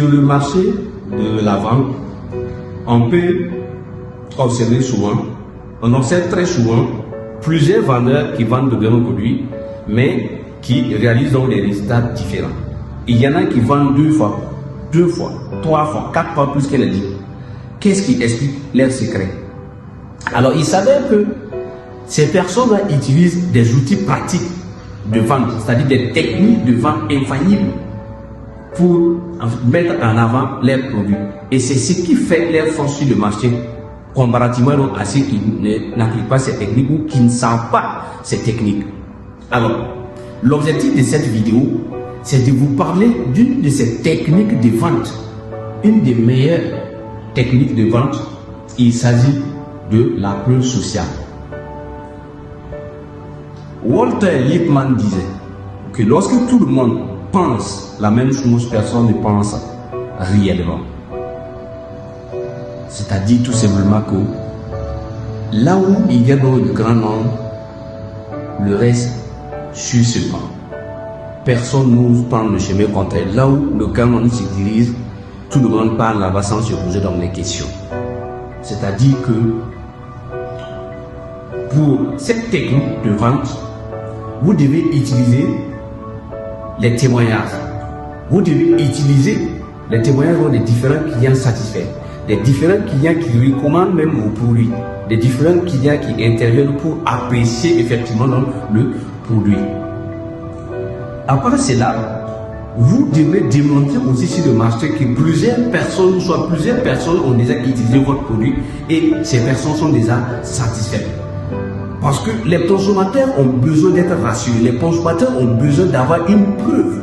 Sur le marché de la vente, on peut observer souvent, on observe très souvent plusieurs vendeurs qui vendent de mêmes produits, mais qui réalisent donc des résultats différents. Il y en a qui vendent deux fois, 3 fois, 4 fois plus que les autres. Qu'est-ce qui explique leur secret? Alors, il s'avère que ces personnes-là utilisent des outils pratiques de vente, c'est-à-dire des techniques de vente infaillibles pour mettre en avant leurs produits. Et c'est ce qui fait leur force sur le marché, comparativement à ceux qui n'appliquent pas ces techniques ou qui ne savent pas ces techniques. Alors, l'objectif de cette vidéo, c'est de vous parler d'une de ces techniques de vente, une des meilleures techniques de vente. Il s'agit de la preuve sociale. Walter Lippmann disait que lorsque tout le monde pense la même chose, personne ne pense réellement. C'est-à-dire tout simplement que là où il y a donc le grand nombre, le reste suit ce pas. Personne n'ose prendre le chemin contraire. Là où le grand nombre se dirige, tout le monde parle là-bas sans se poser dans les questions. C'est-à-dire que pour cette technique de vente, vous devez utiliser les témoignages. Vous devez utiliser les témoignages des différents clients satisfaits, des différents clients qui recommandent même vos produits, des différents clients qui interviennent pour apprécier effectivement le produit. À part cela, vous devez démontrer aussi sur le marché que plusieurs personnes ont déjà utilisé votre produit et ces personnes sont déjà satisfaites. Parce que les consommateurs ont besoin d'être rassurés, les consommateurs ont besoin d'avoir une preuve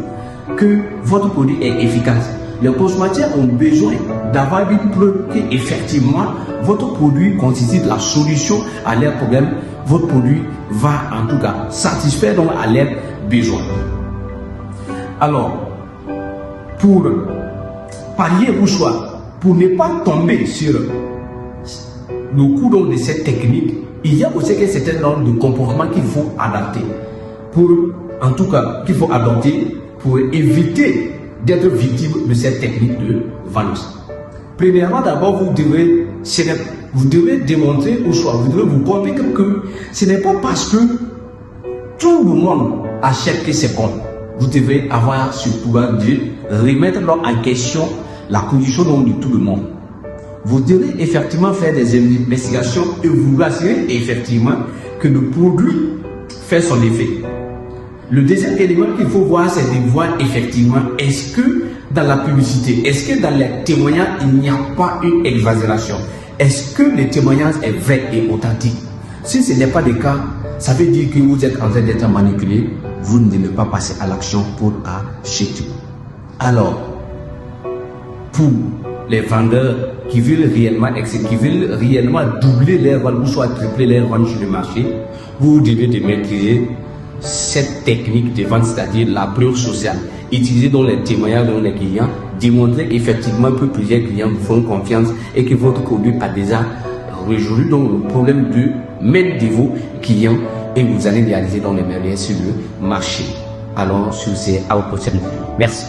que votre produit est efficace. Les consommateurs ont besoin d'avoir une preuve qu'effectivement votre produit constitue la solution à leurs problèmes. Votre produit va en tout cas satisfaire donc à leurs besoins. Alors, pour pallier au choix, pour ne pas tomber sur le coup de cette technique, il y a aussi un certain nombre de comportements qu'il faut adapter. En tout cas, qu'il faut adopter pour éviter d'être victime de cette technique de vente. Premièrement, d'abord, vous devez démontrer au choix, vous devez vous convaincre que ce n'est pas parce que tout le monde achète que c'est bon. Vous devez avoir ce pouvoir de remettre en question la condition de tout le monde. Vous devez effectivement faire des investigations et vous assurer effectivement que le produit fait son effet. Le deuxième élément qu'il faut voir, c'est de voir effectivement est-ce que dans la publicité, est-ce que dans les témoignages, il n'y a pas une exagération? Est-ce que le témoignage est vrai et authentique? Si ce n'est pas le cas, ça veut dire que vous êtes en train d'être manipulé, vous ne devez pas passer à l'action pour acheter. Alors, pour les vendeurs qui veulent réellement doubler leurs ventes ou soit tripler leurs ventes sur le marché, vous devez maîtriser cette technique de vente, c'est-à-dire la preuve sociale. Utilisez donc les témoignages de les clients, démontrer effectivement que plusieurs clients vous font confiance et que votre produit a déjà résolu donc le problème de mettre de vos clients et vous allez réaliser dans les merveilles sur le marché. Alors, sur ces à la prochaine. Merci.